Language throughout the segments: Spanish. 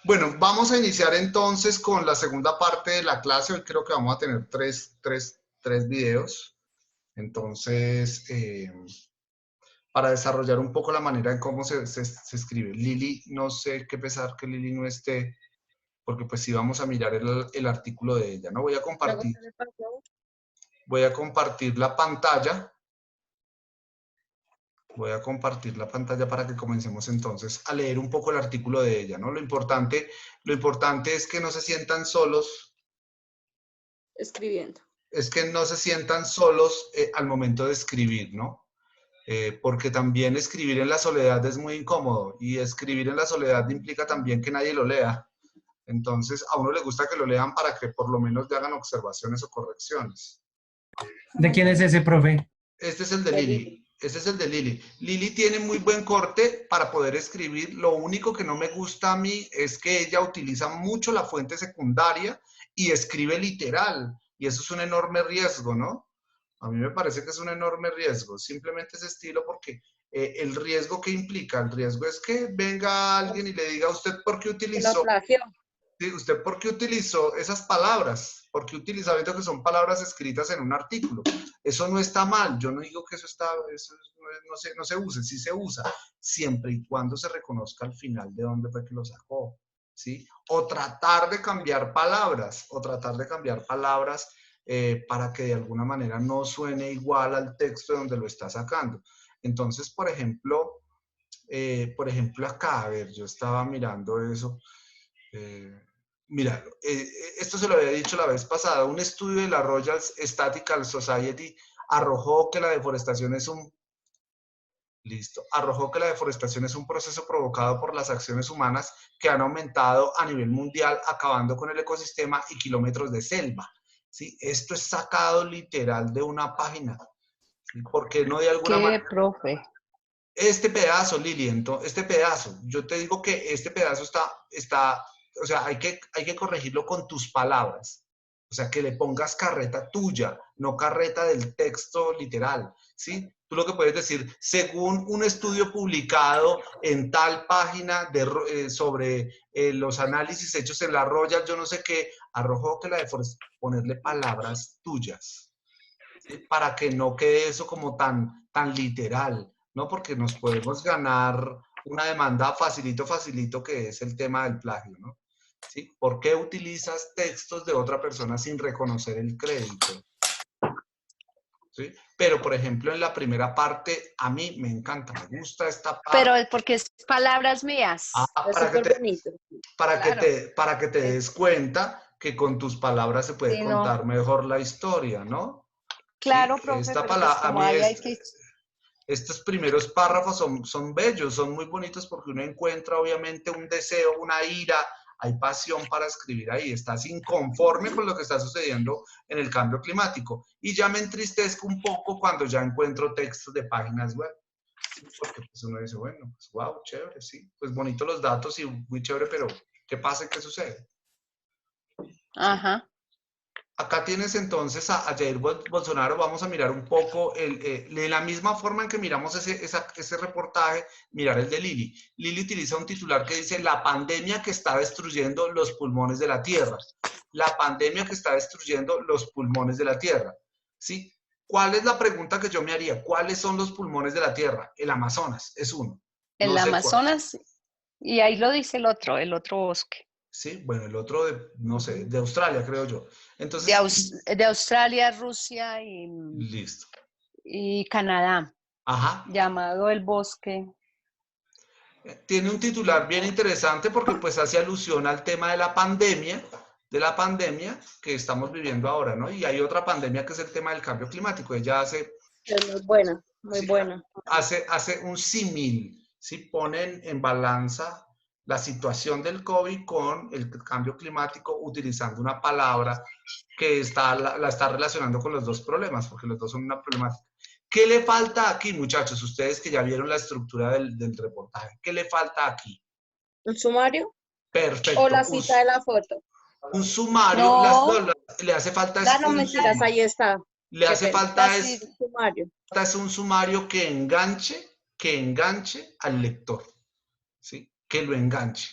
Bueno, vamos a iniciar entonces con la segunda parte de la clase. Hoy creo que vamos a tener tres videos. Entonces, para desarrollar un poco la manera en cómo se escribe. Lili, no sé qué pesar que Lili no esté, porque pues sí vamos a mirar el artículo de ella, ¿no? Voy a compartir la pantalla. Voy a compartir la pantalla para que comencemos entonces a leer un poco el artículo de ella, ¿no? Lo importante es que no se sientan solos. Escribiendo. Es que no se sientan solos al momento de escribir, ¿no? Porque también escribir en la soledad es muy incómodo y escribir en la soledad implica también que nadie lo lea. Entonces, a uno le gusta que lo lean para que por lo menos le hagan observaciones o correcciones. ¿De quién es ese, profe? Este es el de Lili. Este es el de Lili. Lili tiene muy buen corte para poder escribir. Lo único que no me gusta a mí es que ella utiliza mucho la fuente secundaria y escribe literal. Y eso es un enorme riesgo, ¿no? A mí me parece que es un enorme riesgo. Simplemente ese estilo porque el riesgo que implica, el riesgo es que venga alguien y le diga a usted por qué utilizó. Sí, ¿usted por qué utilizó esas palabras? ¿Por qué utiliza, viendo que son palabras escritas en un artículo? Eso no está mal. Yo no digo que eso no se use. Sí se usa, siempre y cuando se reconozca al final de dónde fue que lo sacó. ¿Sí? O tratar de cambiar palabras, para que de alguna manera no suene igual al texto de donde lo está sacando. Entonces, por ejemplo acá, a ver, yo estaba mirando eso. Mira, esto se lo había dicho la vez pasada. Un estudio de la Royal Statistical Society arrojó que la deforestación es un proceso provocado por las acciones humanas que han aumentado a nivel mundial, acabando con el ecosistema y kilómetros de selva. ¿Sí? Esto es sacado literal de una página. ¿Por qué no de alguna manera? ¿Qué, profe? Este pedazo, Lili, este pedazo, yo te digo que este pedazo o sea, hay que corregirlo con tus palabras. O sea, que le pongas carreta tuya, no carreta del texto literal, ¿sí? Tú lo que puedes decir, según un estudio publicado en tal página sobre los análisis hechos en la Royal, yo no sé qué, arrojó que ponerle palabras tuyas, ¿sí? Para que no quede eso como tan literal, ¿no? Porque nos podemos ganar una demanda facilito, que es el tema del plagio, ¿no? ¿Sí? ¿Por qué utilizas textos de otra persona sin reconocer el crédito? ¿Sí? Pero, por ejemplo, en la primera parte, a mí me encanta, me gusta esta parte. Pero es porque es palabras mías. Para que te des cuenta que con tus palabras se puede contar mejor la historia, ¿no? Claro, ¿sí? profe, Esta pero palabra, pues como a mí hay que... estos primeros párrafos son bellos, son muy bonitos porque uno encuentra obviamente un deseo, una ira, hay pasión para escribir ahí, estás inconforme con lo que está sucediendo en el cambio climático. Y ya me entristezco un poco cuando ya encuentro textos de páginas web. ¿Sí? Porque pues uno dice, bueno, pues wow, chévere, sí, pues bonitos los datos y muy chévere, pero ¿qué pasa y qué sucede? Ajá. Acá tienes entonces a Jair Bolsonaro. Vamos a mirar un poco, de la misma forma en que miramos ese reportaje, mirar el de Lili. Lili utiliza un titular que dice, la pandemia que está destruyendo los pulmones de la Tierra. La pandemia que está destruyendo los pulmones de la Tierra. ¿Sí? ¿Cuál es la pregunta que yo me haría? ¿Cuáles son los pulmones de la Tierra? El Amazonas es uno. El No sé Amazonas, cuál. y ahí lo dice el otro bosque. Sí, bueno, el otro, no sé, de Australia, creo yo. Entonces, de Australia, Rusia listo. Y Canadá. Ajá. Llamado el bosque. Tiene un titular bien interesante porque pues hace alusión al tema de la pandemia que estamos viviendo ahora, ¿no? Y hay otra pandemia que es el tema del cambio climático. Ella hace... Es muy buena, muy buena. Hace un símil, ¿sí? Ponen en balanza la situación del COVID con el cambio climático utilizando una palabra que la está relacionando con los dos problemas, porque los dos son una problemática. ¿Qué le falta aquí, muchachos? Ustedes que ya vieron la estructura del reportaje. ¿Qué le falta aquí? ¿Un sumario? Perfecto. ¿O la cita de la foto? Un sumario. No. Le hace falta No mentiras, ahí está. Le hace falta sumario. Es un sumario que enganche al lector, ¿sí? Que lo enganche.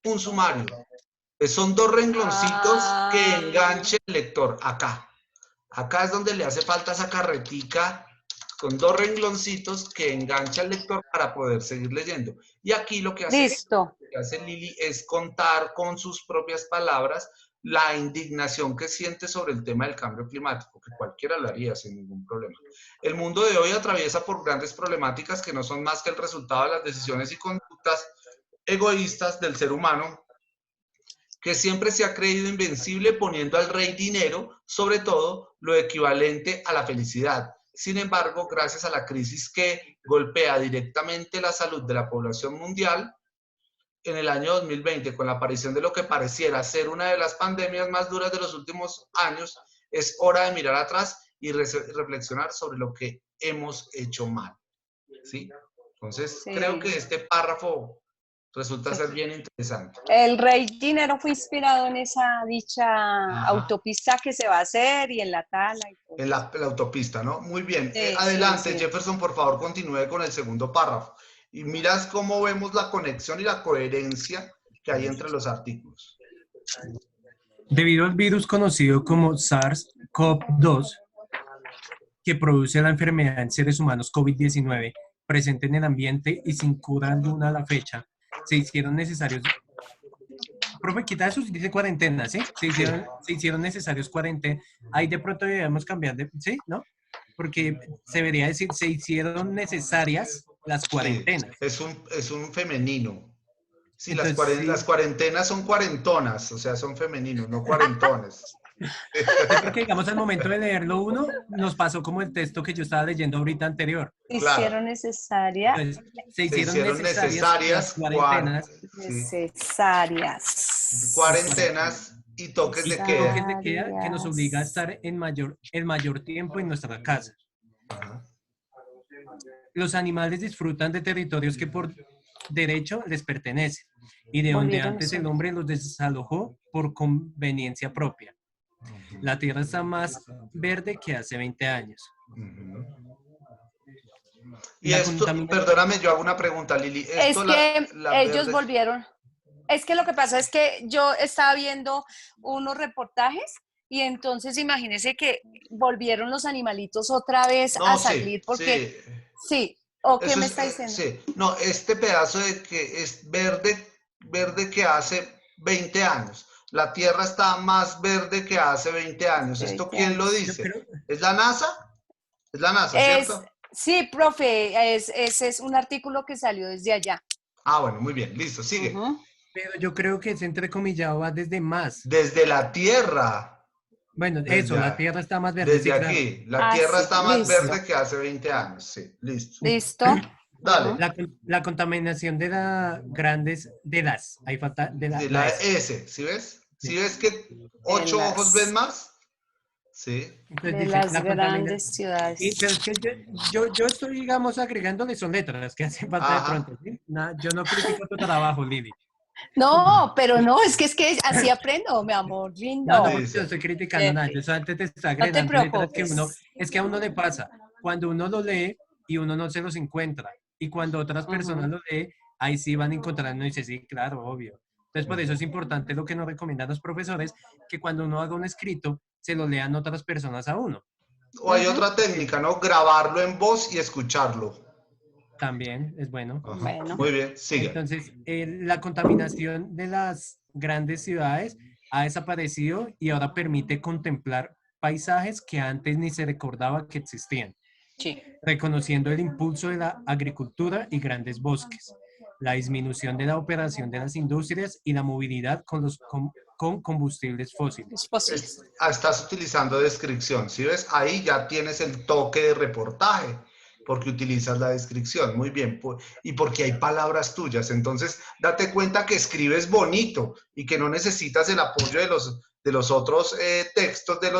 un sumario. Son dos rengloncitos que enganche el lector acá. Acá es donde le hace falta esa carretica con dos rengloncitos que engancha al lector para poder seguir leyendo. Y aquí lo que Listo. hace Lili es contar con sus propias palabras la indignación que siente sobre el tema del cambio climático, que cualquiera lo haría sin ningún problema. El mundo de hoy atraviesa por grandes problemáticas que no son más que el resultado de las decisiones y conductas egoístas del ser humano, que siempre se ha creído invencible poniendo al rey dinero, sobre todo lo equivalente a la felicidad. Sin embargo, gracias a la crisis que golpea directamente la salud de la población mundial, en el año 2020, con la aparición de lo que pareciera ser una de las pandemias más duras de los últimos años, es hora de mirar atrás y reflexionar sobre lo que hemos hecho mal. ¿Sí? Entonces, Sí. creo que este párrafo resulta ser bien interesante. El rey dinero fue inspirado en esa dicha Ajá. autopista que se va a hacer y en la tala. Y todo. En la autopista, ¿no? Muy bien. Sí, Adelante, sí. Jefferson, por favor, continúe con el segundo párrafo. Y miras cómo vemos la conexión y la coherencia que hay entre los artículos. Debido al virus conocido como SARS-CoV-2, que produce la enfermedad en seres humanos COVID-19, presente en el ambiente y sin cura alguna a la fecha, se hicieron necesarios... Profe, quita eso, dice cuarentena, ¿sí? Se hicieron necesarios cuarentena. Ahí de pronto debemos cambiar de... ¿Sí? ¿No? Porque se debería decir, se hicieron necesarias las cuarentenas. Sí, es un femenino. Sí, Entonces, las cuarentenas son cuarentonas, o sea, son femeninos, no cuarentones. Sí, porque digamos al momento de leerlo uno, nos pasó como el texto que yo estaba leyendo ahorita anterior. Claro. Hicieron necesaria. Entonces, se hicieron necesarias las cuarentenas. Necesarias. Cuarentenas y toques de queda. Toques de queda que nos obliga a estar el mayor tiempo en nuestra casa. Ajá. Los animales disfrutan de territorios que por derecho les pertenecen y de donde Volvieron antes a el hombre los desalojó por conveniencia propia. La tierra está más verde que hace 20 años. Y esto, perdóname, yo hago una pregunta, Lili. Es Esto, que ellos verde- volvieron. Es que lo que pasa es que yo estaba viendo unos reportajes y entonces imagínense que volvieron los animalitos otra vez No, a sí, salir porque sí. sí. ¿O qué Eso me es, está diciendo? sí. No, este pedazo de que es verde que hace 20 años. La Tierra está más verde que hace 20 años. ¿Esto 20 quién lo años. dice? ¿Es la NASA? Es la NASA, ¿cierto? Sí, profe, ese es un artículo que salió desde allá. Ah, bueno, muy bien, listo, sigue. Pero yo creo que ese entrecomillado va desde más. Desde la Tierra. Bueno, Desde eso, la tierra está más verde. Desde sí, claro. aquí, la Tierra sí, está más listo. verde que hace 20 años. Sí, listo. ¿Listo? Dale. La contaminación de las, ahí falta, de De la la S. S, ¿sí ves? ¿Sí ves que 8 las- ojos ven más? Sí. Entonces De dice, las la grandes contaminación. ciudades. Pero es que yo estoy, digamos, agregándole son letras que hacen falta de Ajá. pronto. ¿Sí? Yo no critico tu trabajo, Lili. No, pero no, es que así aprendo, mi amor, lindo. No, Sí, porque sí. yo estoy criticando nada. Yo solamente te estoy No te agregando letras que preocupes. es que a uno le pasa. Cuando uno lo lee y uno no se los encuentra. Y cuando otras personas lo leen, ahí sí van encontrando y dice, sí, claro, obvio. Entonces, por eso es importante lo que nos recomiendan los profesores, que cuando uno haga un escrito, se lo lean otras personas a uno. O hay otra técnica, ¿no? Grabarlo en voz y escucharlo. También es bueno. Ajá. Bueno. Muy bien, sigue. Entonces, la contaminación de las grandes ciudades ha desaparecido y ahora permite contemplar paisajes que antes ni se recordaba que existían, Sí. reconociendo el impulso de la agricultura y grandes bosques, la disminución de la operación de las industrias y la movilidad con combustibles fósiles. Es posible. Estás utilizando descripción, ¿sí ves? Ahí ya tienes el toque de reportaje, porque utilizas la descripción, muy bien, y porque hay palabras tuyas, entonces date cuenta que escribes bonito y que no necesitas el apoyo de los otros textos de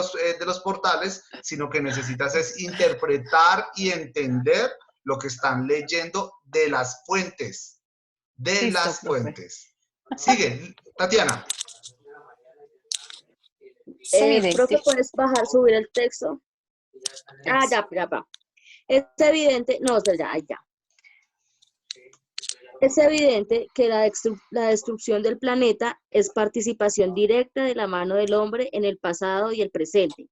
los portales, sino que necesitas es interpretar y entender lo que están leyendo de las fuentes, Listo, las profe. fuentes. Sigue, Tatiana. Profe, ¿puedes bajar, subir el texto? Ya va. Es evidente, no, ya. Es evidente que la destrucción del planeta es participación directa de la mano del hombre en el pasado y el presente,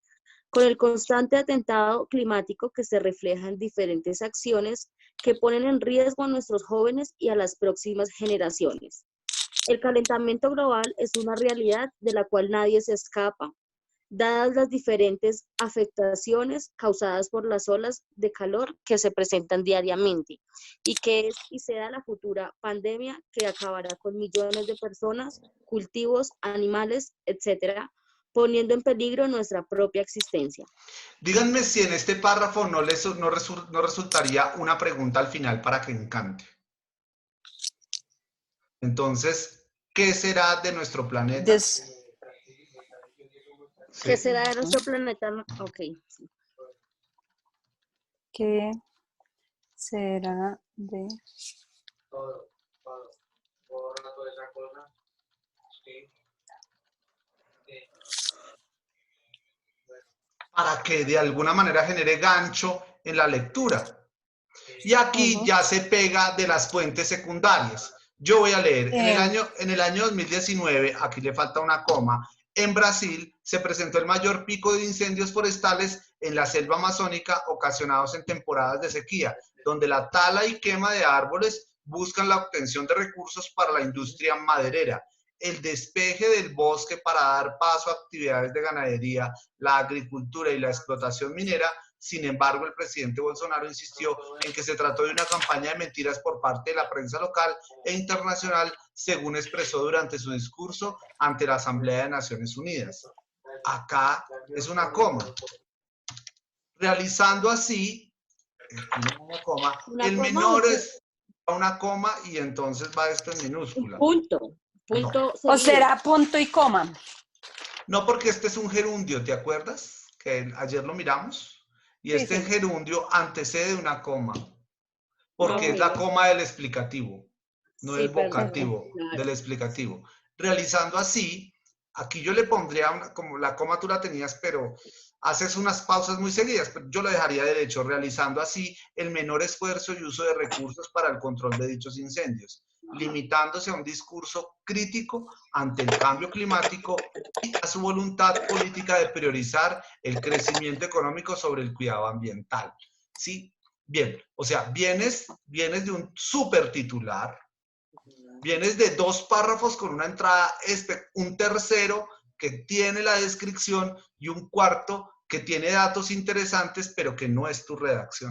con el constante atentado climático que se refleja en diferentes acciones que ponen en riesgo a nuestros jóvenes y a las próximas generaciones. El calentamiento global es una realidad de la cual nadie se escapa, dadas las diferentes afectaciones causadas por las olas de calor que se presentan diariamente y que es y será la futura pandemia que acabará con millones de personas, cultivos, animales, etcétera, poniendo en peligro nuestra propia existencia. Díganme si en este párrafo no resultaría una pregunta al final para que encante. Entonces, ¿qué será de nuestro planeta? ¿Qué Sí. será de nuestro planeta? Ok. Sí. ¿Qué será de...? Para que de alguna manera genere gancho en la lectura. Y aquí ya se pega de las fuentes secundarias. Yo voy a leer, en el año 2019, aquí le falta una coma, en Brasil se presentó el mayor pico de incendios forestales en la selva amazónica ocasionados en temporadas de sequía, donde la tala y quema de árboles buscan la obtención de recursos para la industria maderera, el despeje del bosque para dar paso a actividades de ganadería, la agricultura y la explotación minera. Sin embargo, el presidente Bolsonaro insistió en que se trató de una campaña de mentiras por parte de la prensa local e internacional, según expresó durante su discurso ante la Asamblea de Naciones Unidas. Acá es una coma. Realizando así, una coma, el menor es una coma y entonces va esto en minúscula. Punto. Punto. No. O será punto y coma. No, porque este es un gerundio, ¿te acuerdas? Que ayer lo miramos. Y este gerundio antecede una coma. Porque es la coma del explicativo, no del vocativo, del explicativo. Realizando así, aquí yo le pondría, como la coma tú la tenías, pero haces unas pausas muy seguidas, pero yo lo dejaría derecho, realizando así el menor esfuerzo y uso de recursos para el control de dichos incendios, limitándose a un discurso crítico ante el cambio climático y a su voluntad política de priorizar el crecimiento económico sobre el cuidado ambiental. ¿Sí? Bien, o sea, vienes de un súper titular, vienes de 2 párrafos con una entrada, un tercero que tiene la descripción y un cuarto que tiene datos interesantes, pero que no es tu redacción.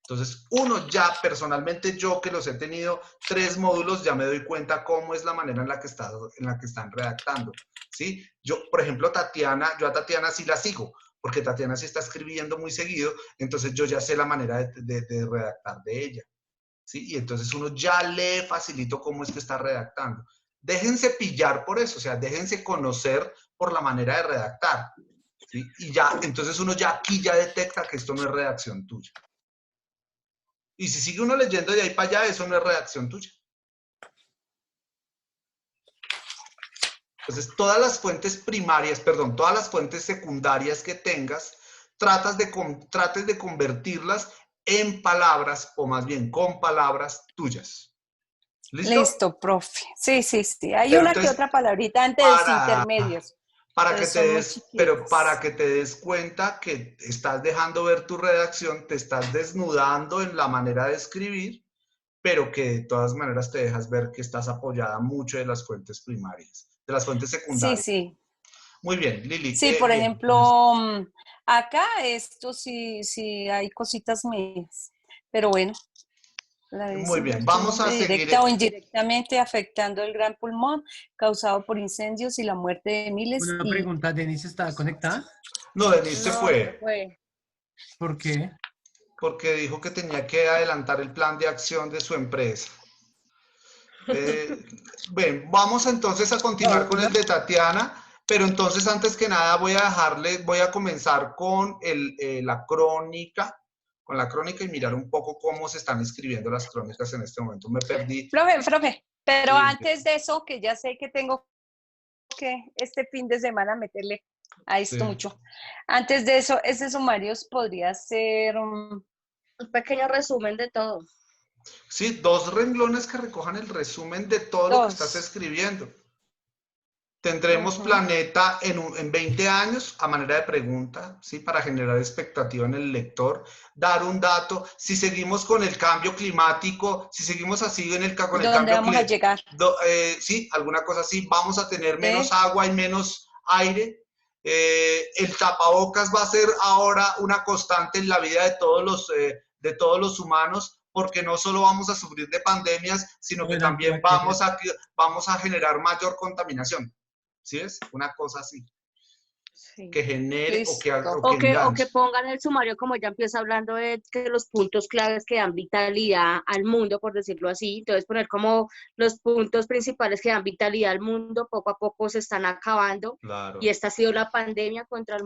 Entonces, uno ya, personalmente yo que los he tenido 3 módulos, ya me doy cuenta cómo es la manera en la que están redactando, ¿sí? Yo, por ejemplo, yo a Tatiana sí la sigo, porque Tatiana sí está escribiendo muy seguido, entonces yo ya sé la manera de redactar de ella, ¿sí? Y entonces uno ya lee facilito cómo es que está redactando. Déjense pillar por eso, o sea, déjense conocer por la manera de redactar, ¿sí? Y ya, entonces uno ya aquí ya detecta que esto no es redacción tuya. Y si sigue uno leyendo de ahí para allá, eso no es redacción tuya. Entonces, todas las fuentes primarias, perdón, todas las fuentes secundarias que tengas, trates de convertirlas en palabras, o más bien con palabras tuyas. ¿Listo? Listo, profe. Sí, sí, sí. Hay una que otra palabrita antes de intermedios. Para que te des cuenta que estás dejando ver tu redacción, te estás desnudando en la manera de escribir, pero que de todas maneras te dejas ver que estás apoyada mucho de las fuentes primarias, de las fuentes secundarias. Sí, sí. Muy bien, Lili. Sí, por ejemplo, acá esto sí hay cositas mías, pero bueno. Muy bien, vamos a seguir. Directa o indirectamente afectando el gran pulmón causado por incendios y la muerte de miles. Una pregunta, ¿Denise está conectada? No, Denise se fue. ¿Por qué? Porque dijo que tenía que adelantar el plan de acción de su empresa. Bien, vamos entonces a continuar con el de Tatiana, pero entonces antes que nada voy a comenzar con la crónica, y mirar un poco cómo se están escribiendo las crónicas en este momento. Me perdí. Profe, pero antes de eso, que ya sé que tengo que este fin de semana meterle a esto mucho. Antes de eso, ese sumario podría ser un pequeño resumen de todo. Sí, 2 renglones que recojan el resumen de todo lo que estás escribiendo. Tendremos planeta en 20 años a manera de pregunta, ¿sí? Para generar expectativa en el lector, dar un dato. Si seguimos con el cambio climático, si seguimos así con el cambio ¿Dónde vamos a llegar? Sí, alguna cosa así. Vamos a tener menos agua y menos aire. El tapabocas va a ser ahora una constante en la vida de todos los humanos, porque no solo vamos a sufrir de pandemias, sino que también vamos a generar mayor contaminación. ¿Sí es? Una cosa así. Sí. Que genere o que o que pongan el sumario, como ya empieza hablando de que los puntos claves que dan vitalidad al mundo, por decirlo así. Entonces poner como los puntos principales que dan vitalidad al mundo, poco a poco se están acabando. Claro. Y esta ha sido la pandemia contra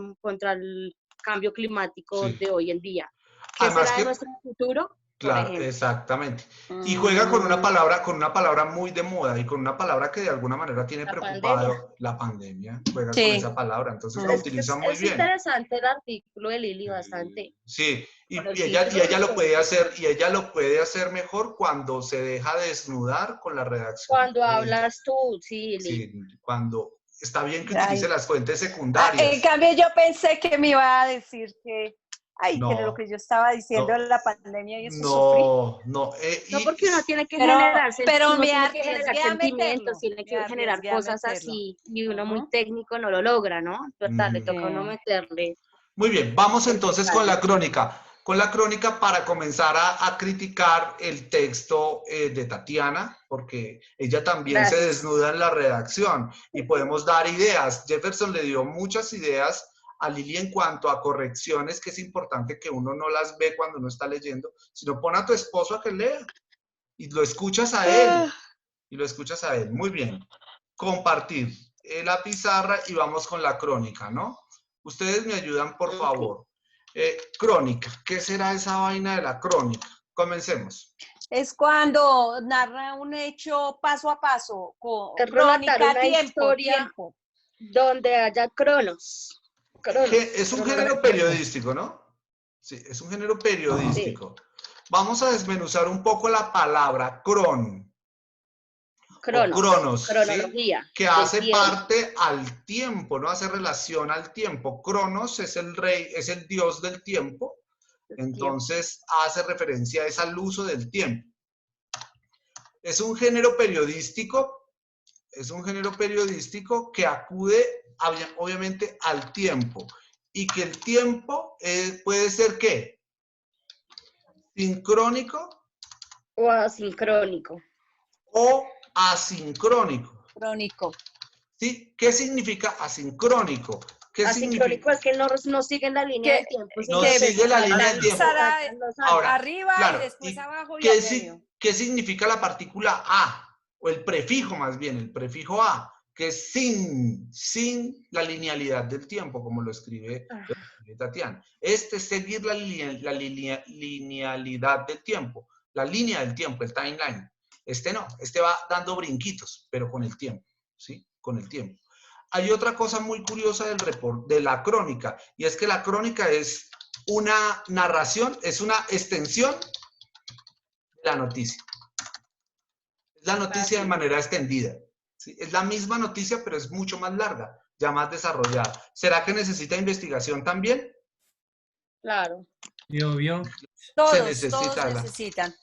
el cambio climático de hoy en día. ¿Qué será de nuestro futuro? Claro, exactamente. Y juega con una palabra muy de moda y con una palabra que de alguna manera tiene preocupado la pandemia. Juega con esa palabra, entonces la utiliza muy bien. Es interesante el artículo de Lili, bastante. Sí, y ella lo puede hacer mejor cuando se deja desnudar con la redacción. Cuando hablas tú, sí, Lili. Sí, cuando está bien que utilice las fuentes secundarias. En cambio, yo pensé que me iba a decir que que lo que yo estaba diciendo de la pandemia y eso sufrí. No, porque uno tiene que generar sentimientos, tiene que generar cosas así, y uno muy técnico no lo logra, ¿no? ¿Verdad? Le toca a uno meterle. Muy bien, vamos entonces con la crónica. Con la crónica para comenzar a criticar el texto de Tatiana, porque ella también se desnuda en la redacción y podemos dar ideas. Jefferson le dio muchas ideas a Lili en cuanto a correcciones, que es importante que uno no las ve cuando uno está leyendo, sino pon a tu esposo a que lea y lo escuchas a él. Muy bien. Compartir la pizarra y vamos con la crónica, ¿no? Ustedes me ayudan, por favor. Crónica. ¿Qué será esa vaina de la crónica? Comencemos. Es cuando narra un hecho paso a paso. Es relatar una historia donde haya cronos. Es un género periodístico, ¿no? Sí, es un género periodístico. Sí. Vamos a desmenuzar un poco la palabra cronos, cronología, ¿sí? Que hace parte al tiempo, ¿no? Hace relación al tiempo. Cronos es el rey, es el dios del tiempo. Entonces hace referencia al uso del tiempo. Es un género periodístico que acude obviamente al tiempo, y que el tiempo puede ser ¿qué? ¿Sincrónico? O asincrónico. O asincrónico. Crónico. ¿Sí? ¿Qué significa asincrónico? Asincrónico es que no sigue la línea del tiempo. No sigue la línea del tiempo. Ahora, arriba y después abajo y al medio. ¿Qué significa la partícula a? O el prefijo más bien, el prefijo a, que es sin la linealidad del tiempo, como lo escribe Tatiana. Es seguir la linealidad del tiempo, la línea del tiempo, el timeline. No, va dando brinquitos, pero con el tiempo, ¿sí? Con el tiempo. Hay otra cosa muy curiosa de la crónica, y es que la crónica es una narración, es una extensión de la noticia. Es la noticia de manera extendida. ¿Sí? Es la misma noticia, pero es mucho más larga, ya más desarrollada. ¿Será que necesita investigación también? Claro. Y obvio. Todos necesitan.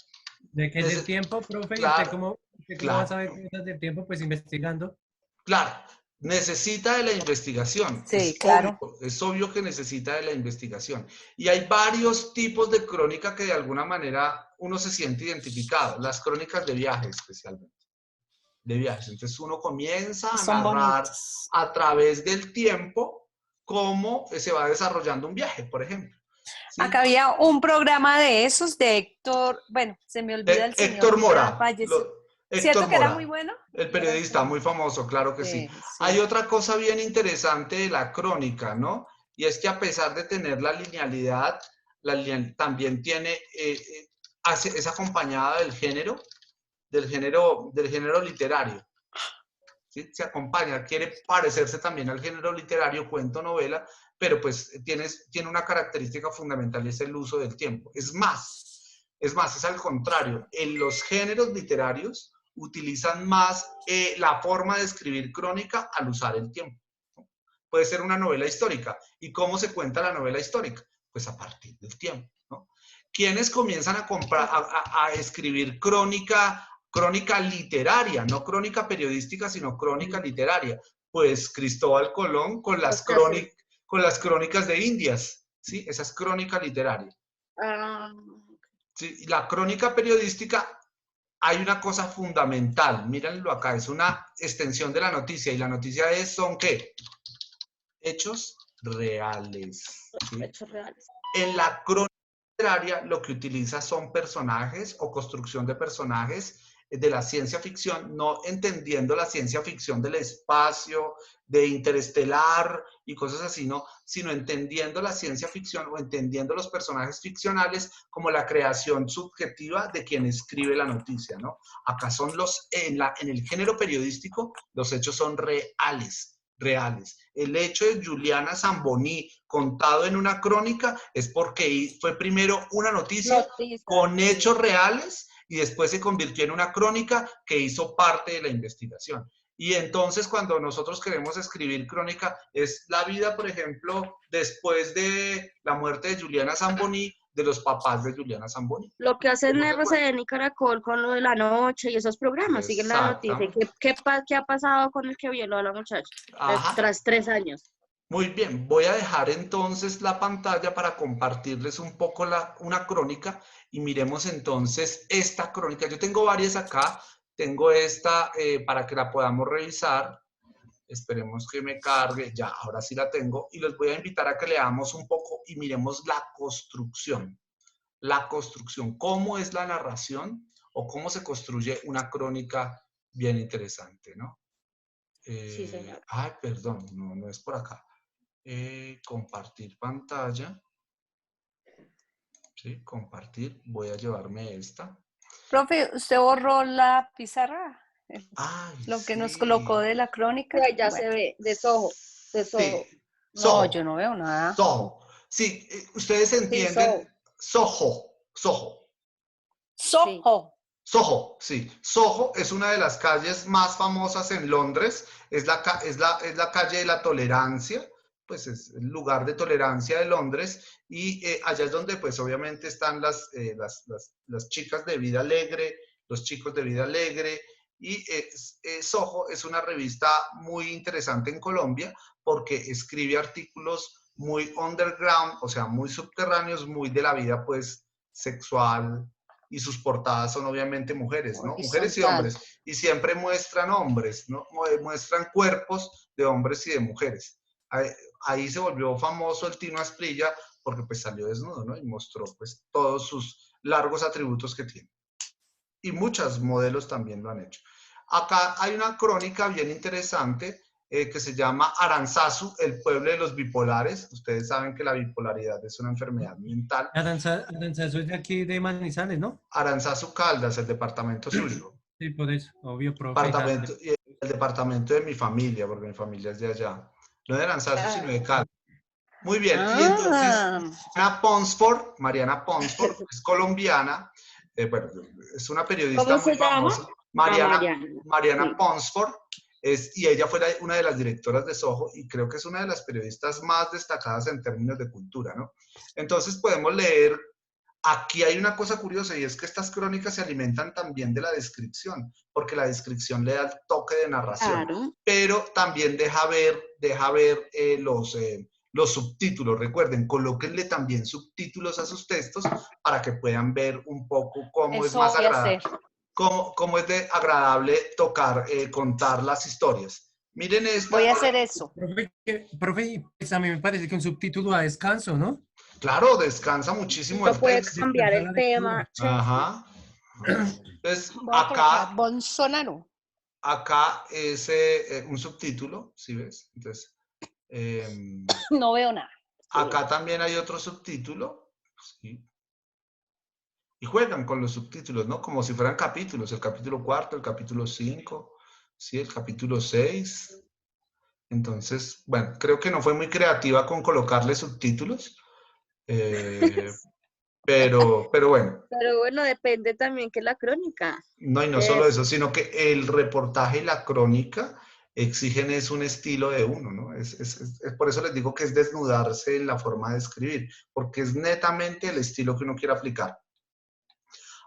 ¿De qué es el tiempo, profe? Claro, ¿Y usted cómo va a saber cosas del tiempo? Pues investigando. Claro, necesita de la investigación. Sí, claro. Es obvio que necesita de la investigación. Y hay varios tipos de crónica que de alguna manera uno se siente identificado. Las crónicas de viajes, especialmente. De viajes. Entonces uno comienza a narrar a través del tiempo cómo se va desarrollando un viaje, por ejemplo. ¿Sí? Acá había un programa de esos de Héctor, bueno, se me olvida el señor. Héctor Mora. ¿Cierto que era muy bueno? El periodista, muy famoso, claro que sí. Hay otra cosa bien interesante de la crónica, ¿no? Y es que a pesar de tener la linealidad, también tiene, es acompañada del género literario. ¿Sí? Se acompaña, quiere parecerse también al género literario, cuento, novela, pero pues tiene una característica fundamental y es el uso del tiempo. Es más, Es más, es al contrario. En los géneros literarios utilizan más la forma de escribir crónica al usar el tiempo. Puede ser una novela histórica. ¿Y cómo se cuenta la novela histórica? Pues a partir del tiempo, ¿no? ¿Quiénes comienzan a escribir crónica literaria? No crónica periodística, sino crónica literaria. Pues Cristóbal Colón con las crónicas de Indias, ¿sí? Esa es crónica literaria. Sí, la crónica periodística, hay una cosa fundamental, mírenlo acá, es una extensión de la noticia, y la noticia son ¿qué? Hechos reales. ¿Sí? Hechos reales. En la crónica literaria lo que utiliza son personajes o construcción de personajes de la ciencia ficción, no entendiendo la ciencia ficción del espacio, de interestelar y cosas así, no, sino entendiendo la ciencia ficción o entendiendo los personajes ficcionales como la creación subjetiva de quien escribe la noticia, ¿no? Acá son en el género periodístico, los hechos son reales. El hecho de Juliana Zamboni contado en una crónica es porque fue primero una noticia con hechos reales y después se convirtió en una crónica que hizo parte de la investigación. Y entonces cuando nosotros queremos escribir crónica, es la vida, por ejemplo, después de la muerte de Juliana Zamboni, de los papás de Juliana Zamboni. Lo que hacen RCN y Caracol con lo de la noche y esos programas, siguen la noticia. ¿Qué ha pasado con el que violó a la muchacha? Tras 3 años. Muy bien, voy a dejar entonces la pantalla para compartirles un poco una crónica y miremos entonces esta crónica. Yo tengo varias acá, tengo esta para que la podamos revisar. Esperemos que me cargue, ya, ahora sí la tengo y los voy a invitar a que leamos un poco y miremos la construcción. La construcción, cómo es la narración o cómo se construye una crónica bien interesante, ¿no? Sí, señor. Ay, perdón, no es por acá. Compartir pantalla. Sí, compartir. Voy a llevarme esta. Profe, ¿usted borró la pizarra? Ay, Lo que nos colocó de la crónica. Ya se ve, de Soho. De Soho. Sí. No, Soho. yo no veo nada. Soho. Sí, ustedes entienden. Soho. Soho. Soho. Soho, sí. Soho es una de las calles más famosas en Londres. Es la calle de la tolerancia. Pues es el lugar de tolerancia de Londres, y allá es donde pues obviamente están las chicas de vida alegre, los chicos de vida alegre, y Soho es una revista muy interesante en Colombia porque escribe artículos muy underground, o sea, muy subterráneos, muy de la vida pues sexual, y sus portadas son obviamente mujeres, ¿no? Mujeres y hombres, y siempre muestran hombres, ¿no? Muestran cuerpos de hombres y de mujeres. Ahí se volvió famoso el Tino Asprilla porque pues salió desnudo, ¿no? Y mostró pues todos sus largos atributos que tiene. Y muchas modelos también lo han hecho. Acá hay una crónica bien interesante que se llama Aranzazu, el pueblo de los bipolares. Ustedes saben que la bipolaridad es una enfermedad mental. Aranzazu es de aquí de Manizales, ¿no? Aranzazu Caldas, el departamento suyo. Sí, por eso, obvio, profe. El departamento de mi familia, porque mi familia es de allá. No de Aranzazu, sino de Caldas. Muy bien. Y entonces, Mariana Ponsford, es colombiana, bueno, es una periodista muy famosa. Mariana Ponsford, y ella fue una de las directoras de Soho, y creo que es una de las periodistas más destacadas en términos de cultura, ¿no? Entonces podemos leer, aquí hay una cosa curiosa, y es que estas crónicas se alimentan también de la descripción, porque la descripción le da el toque de narración, claro, pero también deja ver los subtítulos. Recuerden, colóquenle también subtítulos a sus textos para que puedan ver un poco cómo es más agradable, cómo es de agradable contar las historias. Miren esto. Voy a hacer eso. Profe, pues a mí me parece que un subtítulo da descanso, ¿no? Claro, descansa muchísimo el texto. Puede cambiar el tema. Ajá. Entonces, Bolsonaro. Acá es un subtítulo, ¿sí ves? Entonces, no veo nada. Acá también hay otro subtítulo, ¿sí? Y juegan con los subtítulos, ¿no? Como si fueran capítulos, el capítulo 4, el capítulo 5, ¿sí? El capítulo 6. Entonces, bueno, creo que no fue muy creativa con colocarle subtítulos. pero bueno. Pero bueno, depende también que la crónica. No, y no solo eso, sino que el reportaje y la crónica exigen es un estilo de uno, ¿no? Por eso les digo que es desnudarse en la forma de escribir, porque es netamente el estilo que uno quiere aplicar.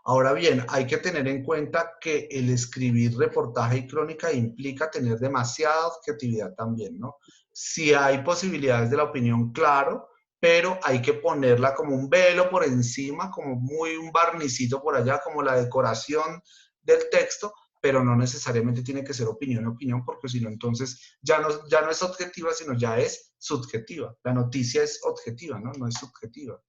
Ahora bien, hay que tener en cuenta que el escribir reportaje y crónica implica tener demasiada objetividad también, ¿no? Si hay posibilidades de la opinión, claro, pero hay que ponerla como un velo por encima, como muy un barnicito por allá, como la decoración del texto, pero no necesariamente tiene que ser opinión, porque si no, entonces ya no es objetiva, sino ya es subjetiva. La noticia es objetiva, ¿no? No es subjetiva.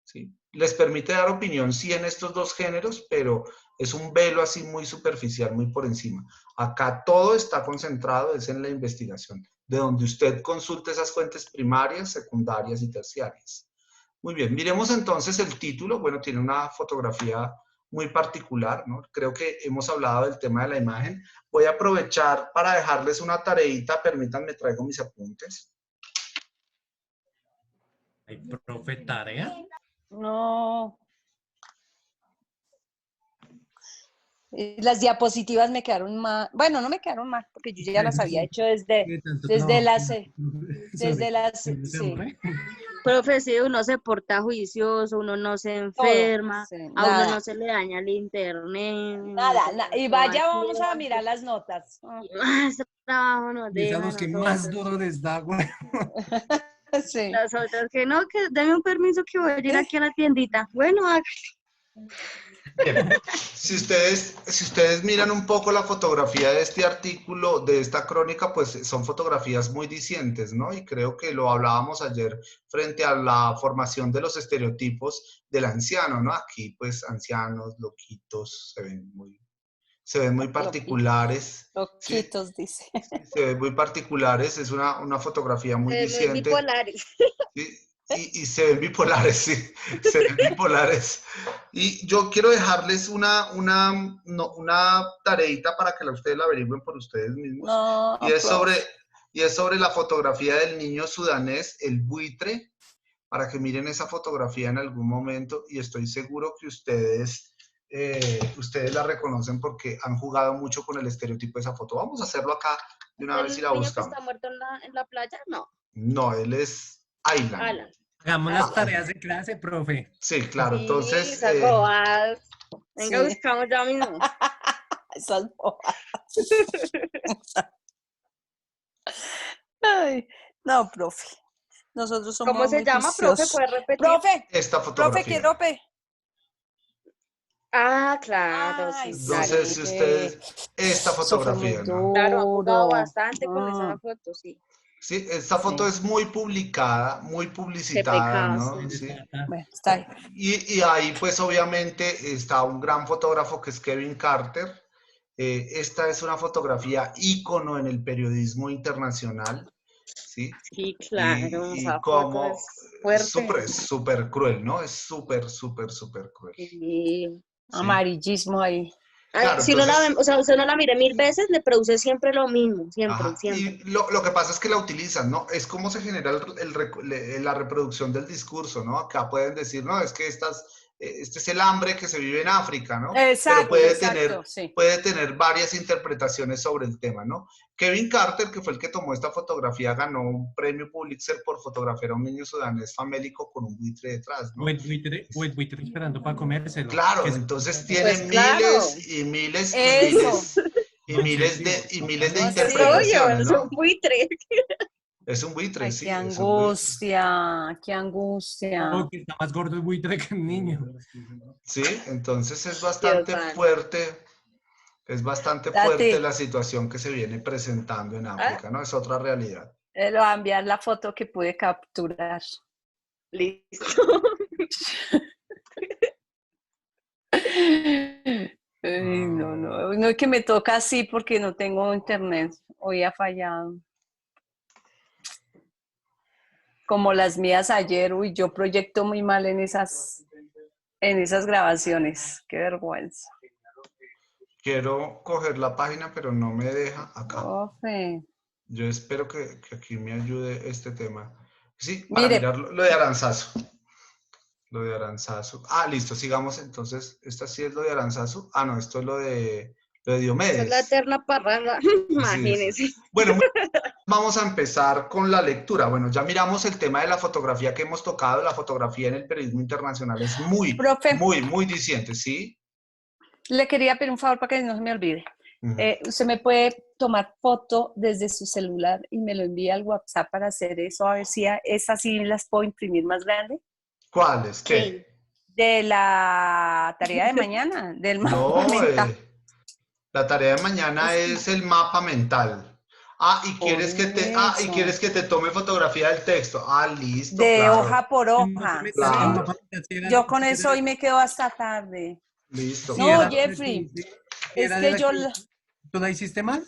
¿Sí? Les permite dar opinión, sí, en estos dos géneros, pero es un velo así muy superficial, muy por encima. Acá todo está concentrado es en la investigación, de donde usted consulte esas fuentes primarias, secundarias y terciarias. Muy bien, miremos entonces el título. Bueno, tiene una fotografía muy particular, ¿no? Creo que hemos hablado del tema de la imagen. Voy a aprovechar para dejarles una tareita, permítanme, traigo mis apuntes. ¿Hay profe tarea? No. Las diapositivas me quedaron mal. Bueno, no me quedaron mal, porque yo ya las había hecho desde las, sí. Profe, si uno se porta juicioso, uno no se enferma, Sí, a uno nada. no se le daña el internet. Nada, y vaya, vamos a mirar las notas. Más trabajo nos Y es a deja a los que más nosotros. duro les da, güey. Sí. Las otras que no, que deme un permiso que voy a ir aquí a la tiendita. Bueno, Bien. Si ustedes miran un poco la fotografía de este artículo, de esta crónica, pues son fotografías muy discientes, ¿no? Y creo que lo hablábamos ayer frente a la formación de los estereotipos del anciano, ¿no? Aquí, pues, ancianos, loquitos, se ven muy particulares. ¿Sí? Loquitos, dice. Se ven muy particulares, es una fotografía muy diciente. bipolares. ¿Sí? Y se ven bipolares, sí, se ven bipolares. Y yo quiero dejarles una tareita para que ustedes la averigüen por ustedes mismos. No, Y es sobre la fotografía del niño sudanés, el buitre, para que miren esa fotografía en algún momento. Y estoy seguro que ustedes la reconocen porque han jugado mucho con el estereotipo de esa foto. Vamos a hacerlo acá de una vez y la ¿El niño que buscamos. está muerto en la playa? No. No, él es Aylan. Alan. Hagamos las tareas de clase, profe. Sí, claro, Sí, entonces, esas bobadas. Venga, Sí. buscamos ya mismo. Esas bobadas. Ay, no, profe. Nosotros somos ¿Cómo se muy llama, profe? juiciosos. ¿Puede repetir? Profe, esta profe, fotografía. ¿qué rope? Ah, claro, Ay, sí, claro. Entonces, si ustedes, esta Eso fue muy fotografía, ¿no? Claro, han jugado duro. bastante con esa foto, sí. Sí, esta foto Sí. es muy publicada, muy Qué publicitada, pecado, ¿no? sí. Sí. Bueno, está bien. Y ahí, pues, obviamente, está un gran fotógrafo que es Kevin Carter. Esta es una fotografía ícono en el periodismo internacional, ¿sí? Sí, claro, Y esa foto como es fuerte. es súper cruel, ¿no? Es súper cruel. Sí. ¿Sí? Amarillismo ahí. Ay, Claro, si uno la ve, entonces, o sea, usted no la mire 1000 veces, le produce siempre lo mismo, siempre, ajá. siempre. Y lo que pasa es que la utilizan, ¿no? Es como se genera la reproducción del discurso, ¿no? Acá pueden decir, no, es que este es el hambre que se vive en África, ¿no? Pero Exacto, sí. puede tener varias interpretaciones sobre el tema, ¿no? Kevin Carter, que fue el que tomó esta fotografía, ganó un premio Pulitzer por fotografiar a un niño sudanés famélico con un buitre detrás, ¿no? O el buitre esperando para comérselo. Claro, entonces tiene Pues claro. miles y miles y Eso. miles No, y miles de No, sí. interpretaciones, Es ¿no? un buitre. Es un buitre, Ay, sí. qué Es un buitre. angustia, qué angustia. O que está más gordo el buitre que el niño. Sí, entonces es Dios bastante santo. fuerte. Es bastante Tati. fuerte la situación que se viene presentando en África, ¿no? Es otra realidad. Le voy a enviar la foto que pude capturar. Listo. Ay, no es que me toca así porque no tengo internet. Hoy ha fallado. Como las mías ayer, uy, yo proyecto muy mal en esas grabaciones. Qué vergüenza. Quiero coger la página, pero no me deja acá. Profe. Yo espero que aquí me ayude este tema. Sí, para Mire, mirar lo de Aranzazu. Lo de Aranzazu. Ah, listo, sigamos entonces. Esta sí es lo de Aranzazu. Ah, no, esto es lo de Esa es la Diomedes. eterna parranda, Así es. imagínense. Bueno, vamos a empezar con la lectura. Bueno, ya miramos el tema de la fotografía que hemos tocado. La fotografía en el periodismo internacional es muy, Profe, muy diciente, ¿sí? le quería pedir un favor para que no se me olvide. Ujú. ¿Usted me puede tomar foto desde su celular y me lo envía al WhatsApp para hacer eso? A ver si esas sí las puedo imprimir más grande. ¿Cuáles? ¿Qué? De la tarea de mañana, del mapa No, mental. la tarea de mañana es el mapa mental. Ah, y Por y eso. quieres que te tome fotografía del texto. Ah, listo, De claro. hoja por El mapa hoja, mental, el ¿sí? Claro. mapa mental Yo con eso hoy me quedo hasta tarde. Listo, sí No, era claro. de la que Jeffrey, es era de que la que tú la hiciste mal.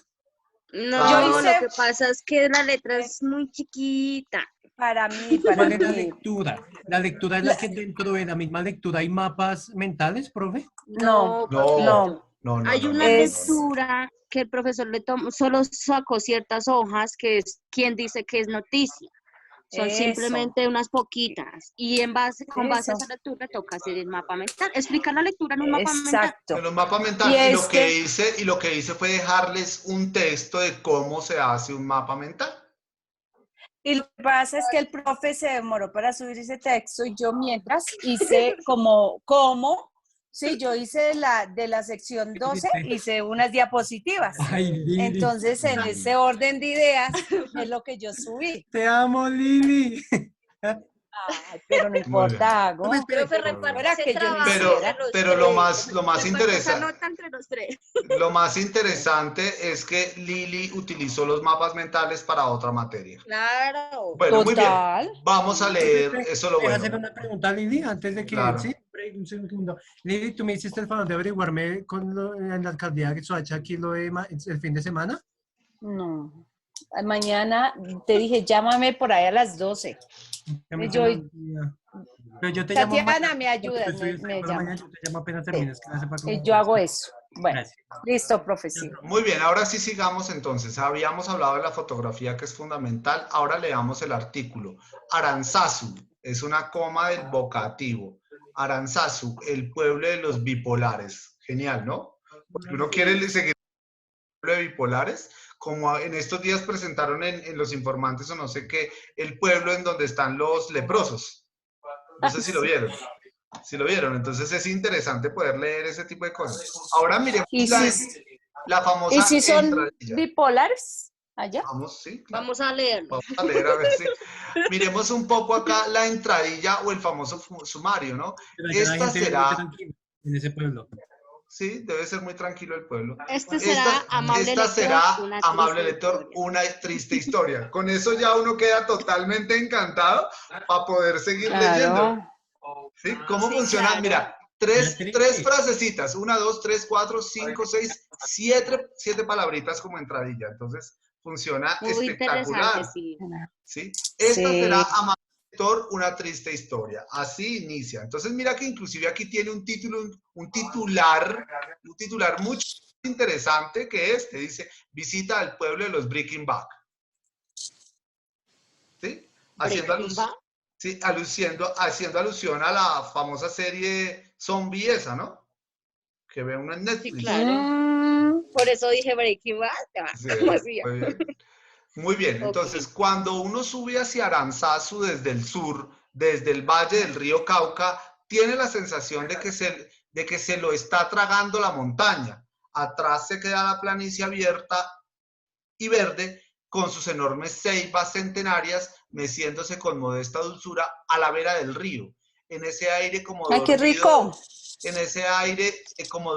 yo No, lo hice que pasa es que la letra es muy chiquita. para mí, ¿Cuál es la lectura? ¿La lectura es la que dentro de la misma lectura hay mapas mentales, profe? No, No, No, papito. no, Hay una es, lectura que el profesor le tomó, solo sacó ciertas hojas, que es quien dice que es noticia. Son eso, simplemente unas poquitas. Y con base a eso, esa lectura toca hacer el mapa mental. Explicar la lectura en un mapa mental. En exacto. un mapa Y mental. Y lo que hice fue dejarles un texto de cómo se hace un mapa mental. y lo que pasa es que el profe se demoró para subir ese texto y yo mientras hice sí, yo hice de la sección ¿Qué 12, hiciste? hice unas diapositivas. Ay, Lili. Entonces, en ese orden de ideas es lo que yo subí. Te amo, Lili. Ay, pero no Muy bien. importa, No me hago. espere. Profe, Muy bien. reparte Para ese que yo lo trabajo entre hiciera. los Pero tres. lo más Reparte esa interesante, nota entre los tres. lo más interesante es que Lili utilizó los mapas mentales para otra materia. Claro. Bueno, muy bien. Total. Vamos a leer eso lo ¿Deja hacer bueno. una pregunta, Lili, antes de que... Claro. Sí, un segundo. Lili, ¿tú me hiciste el favor de averiguarme en la alcaldía de Soacha aquí el fin de semana? No. Mañana te dije, llámame por ahí a las 12. A mí se Yo, me olvida. Pero yo te llamo Tatiana, mañana, me porque ayudas, tú estudias me para llama. mañana, yo te llamo apenas Sí. termines clase para Y yo hago eso. Bueno, Gracias. listo, profe, sí. Muy bien, ahora sí sigamos entonces. Habíamos hablado de la fotografía que es fundamental. Ahora leamos el artículo. Aranzazu es una coma del vocativo. Aranzazu, el pueblo de los bipolares. Genial, ¿no? Porque uno quiere seguir el pueblo de bipolares, como en estos días presentaron en Los Informantes o no sé qué, el pueblo en donde están los leprosos. No sé si lo vieron. Si lo vieron, entonces es interesante poder leer ese tipo de cosas. Ahora miremos ¿Y la y famosa si son entradilla. bipolares allá? Vamos, sí, claro. Vamos a leerlo. Vamos a leer a ver si. Miremos un poco acá la entradilla o el famoso sumario, ¿no? Pero allá la Esta gente vive muy será, tranquila en ese pueblo. sí, debe ser muy tranquilo el pueblo. Este será, amable Esta lector, será, una amable triste lector, historia. una triste historia. Con eso ya uno queda totalmente encantado para poder seguir leyendo. Claro. ¿Sí? ¿Cómo Sí, funciona? claro. Mira, Una tres triste. frasecitas, 1, 2, 3, 4, 5, 6, 7 palabritas como entradilla. Entonces, funciona Muy interesante, espectacular. sí. ¿Sí? Esta será, Sí. amable lector, una triste historia. Así inicia. Entonces, mira que inclusive aquí tiene un título, un titular muy interesante que dice, visita al pueblo de los Breaking Back. ¿Sí? Haciendo Breaking Bad. Sí, haciendo alusión a la famosa serie zombie esa, ¿no? Que ve uno en Sí, Netflix. claro. Por eso dije Breaking Bad. Sí, ¿Cómo hacía? muy bien. Muy bien, Ok. entonces cuando uno sube hacia Aranzazu desde el sur, desde el valle del río Cauca, tiene la sensación de que se lo está tragando la montaña. Atrás se queda la planicie abierta y verde con sus enormes ceibas centenarias meciéndose con modesta dulzura a la vera del río, en ese aire como ¡Ay, qué rico!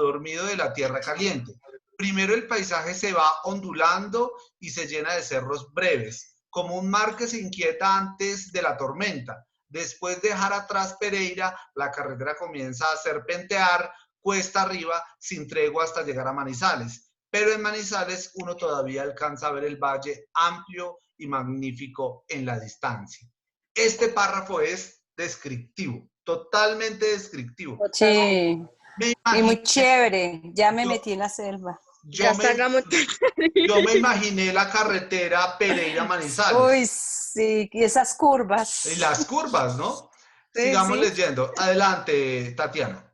dormido de la tierra caliente. Primero el paisaje se va ondulando y se llena de cerros breves, como un mar que se inquieta antes de la tormenta. Después de dejar atrás Pereira, la carretera comienza a serpentear cuesta arriba sin tregua hasta llegar a Manizales. Pero en Manizales uno todavía alcanza a ver el valle amplio y magnífico en la distancia. Este párrafo es descriptivo, totalmente descriptivo. Sí. Me Y muy imaginé, chévere. Ya me yo, metí en la selva. yo, me, yo me imaginé la carretera Uy, Pereira-Manizales sí, y esas curvas. y las curvas, ¿no? sigamos sí. leyendo. Adelante, Tatiana.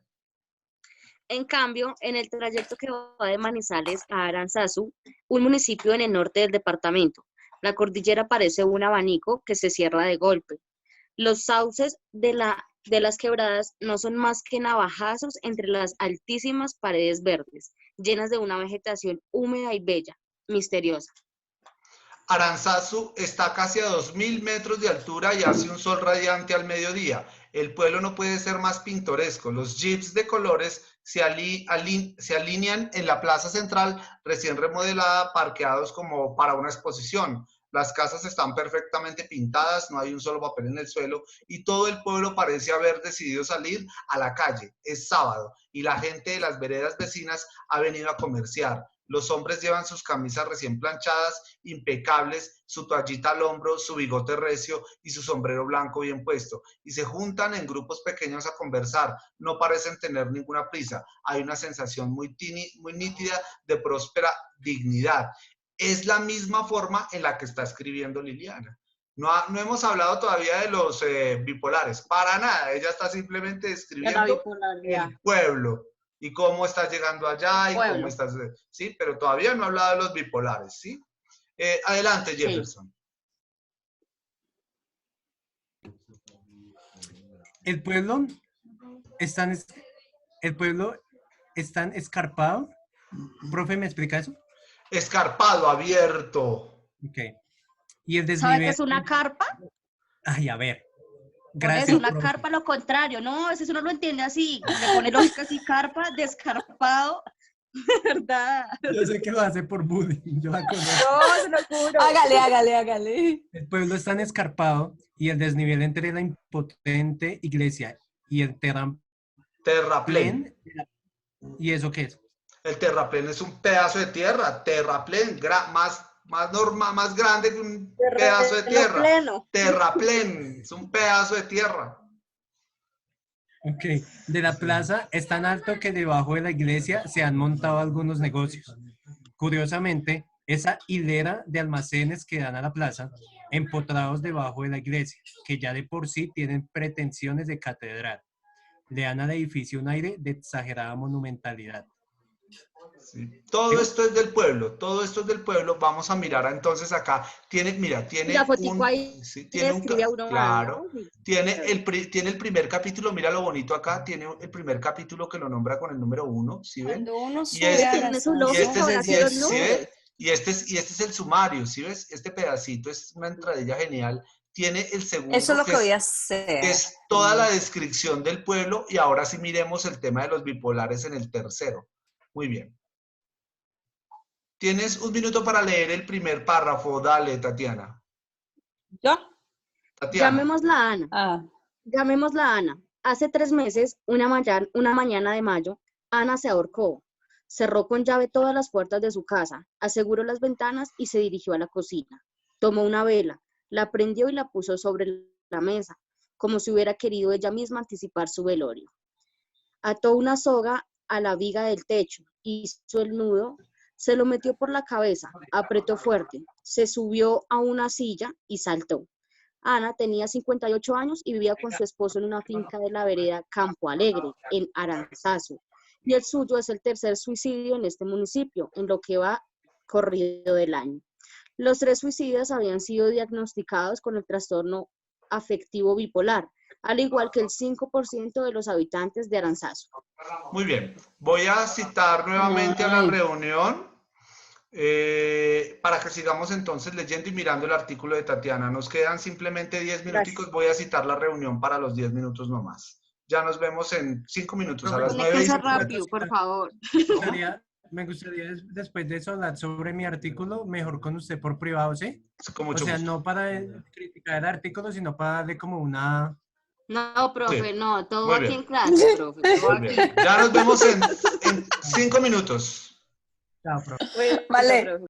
En cambio, en el trayecto que va de Manizales a Aranzazu, un municipio en el norte del departamento, la cordillera parece un abanico que se cierra de golpe. Los sauces de las quebradas no son más que navajazos entre las altísimas paredes verdes, llenas de una vegetación húmeda y bella, misteriosa. Aranzazu está casi a 2.000 metros de altura y hace un sol radiante al mediodía. El pueblo no puede ser más pintoresco. Los jeeps de colores se alinean en la plaza central recién remodelada, parqueados como para una exposición. Las casas están perfectamente pintadas, no hay un solo papel en el suelo y todo el pueblo parece haber decidido salir a la calle. Es sábado y la gente de las veredas vecinas ha venido a comerciar. Los hombres llevan sus camisas recién planchadas, impecables, su toallita al hombro, su bigote recio y su sombrero blanco bien puesto. Y se juntan en grupos pequeños a conversar. No parecen tener ninguna prisa. Hay una sensación muy nítida de próspera dignidad. Es la misma forma en la que está escribiendo Liliana. No hemos hablado todavía de los bipolares. Para nada. Ella está simplemente describiendo el pueblo. Y cómo estás llegando allá y cómo estás, sí, pero todavía no he hablado de los bipolares, ¿sí? Adelante, Jefferson. El pueblo está escarpado. Profe, ¿me explica eso? Escarpado, abierto. Ok. Y el desnivel... ¿Sabe qué es una carpa? Ay, a ver. Gracias. Es una carpa, lo contrario. No, eso uno lo entiende así. Le pone lógica así, carpa, descarpado. ¿Verdad? Yo sé que lo hace por bullying. Yo la conozco. No, se lo juro. Hágale. El pueblo es tan escarpado y el desnivel entre la impotente iglesia y el terraplén. ¿Y eso qué es? El terraplén es un pedazo de tierra. Terraplén, más grande que un pedazo de tierra. Terraplén, es un pedazo de tierra. Ok, de la plaza es tan alto que debajo de la iglesia se han montado algunos negocios. Curiosamente, esa hilera de almacenes que dan a la plaza, empotrados debajo de la iglesia, que ya de por sí tienen pretensiones de catedral, le dan al edificio un aire de exagerada monumentalidad. Sí. Todo esto es del pueblo, todo esto es del pueblo. Vamos a mirar entonces acá. Tiene el primer capítulo, mira lo bonito acá, tiene el primer capítulo que lo nombra con el número 1, ¿sí ven? Cuando uno Y este sube es el sumario, ¿sí ves? Este pedacito es una entradilla genial. Tiene el segundo, eso es lo que voy a hacer. Es toda la descripción del pueblo y ahora sí miremos el tema de los bipolares en el tercero. Muy bien. Tienes un minuto para leer el primer párrafo. Dale, Tatiana. ¿Yo? Tatiana. Llamémosla Ana. Hace 3 meses, una mañana de mayo, Ana se ahorcó. Cerró con llave todas las puertas de su casa, aseguró las ventanas y se dirigió a la cocina. Tomó una vela, la prendió y la puso sobre la mesa, como si hubiera querido ella misma anticipar su velorio. Ató una soga a la viga del techo, hizo el nudo, se lo metió por la cabeza, apretó fuerte, se subió a una silla y saltó. Ana tenía 58 años y vivía con su esposo en una finca de la vereda Campo Alegre, en Aranzazu, y el suyo es el tercer suicidio en este municipio, en lo que va corrido del año. Los 3 suicidios habían sido diagnosticados con el trastorno afectivo bipolar, al igual que el 5% de los habitantes de Aranzazu. Muy bien. Voy a citar nuevamente a la reunión para que sigamos entonces leyendo y mirando el artículo de Tatiana. Nos quedan simplemente 10 minuticos. Gracias. Voy a citar la reunión para los 10 minutos nomás. Ya nos vemos en 5 minutos a las 9:50. Rápido, por favor. Me gustaría después de eso hablar sobre mi artículo, mejor con usted por privado, ¿sí? Con mucho gusto. No para criticar el artículo, sino para darle como una... No, profe, sí. No, todo aquí en clase, profe. Muy bien. Ya nos vemos en 5 minutos. Chao, profe. Vale.